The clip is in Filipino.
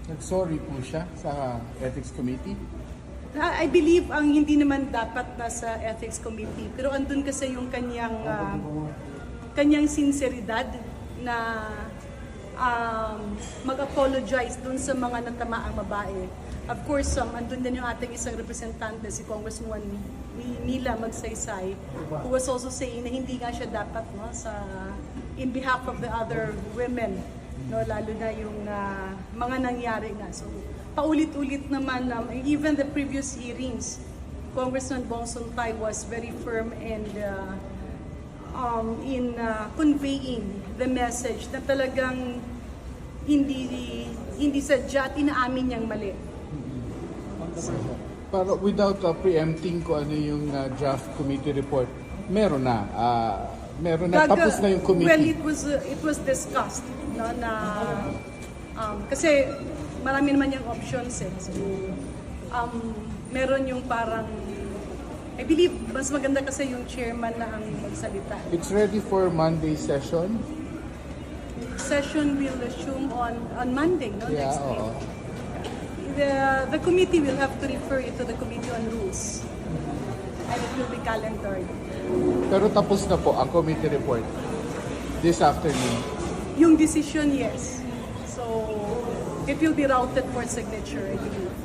Nag-sorry po siya sa Ethics Committee. I believe ang hindi naman dapat nasa Ethics Committee, pero andun kasi yung kanyang sinseridad na mag-apologize dun sa mga natamaang babae. Of course, andun din yung ating isang representante, si Congresswoman Mila Magsaysay, who was also saying na hindi nga siya dapat in behalf of the other women, lalo na yung mga nangyari nga. So, paulit-ulit naman, even the previous hearings, Congressman Bong Sontay was very firm and in conveying the message na talagang hindi sadya at inaamin niyang mali. Pero without preempting ko ano yung draft committee report, meron na. Tapos na yung committee. Well, it was discussed, kasi marami naman yung options eh. So, meron yung parang, I believe, mas maganda kasi yung chairman na ang magsalita. It's ready for Monday session? Session will assume on Monday, next week. Oo. The committee will have to refer it to the Committee on Rules. And it will be calendared. Pero tapos na po ang committee report this afternoon? Yung decision, yes. So, it will be routed for signature, I believe.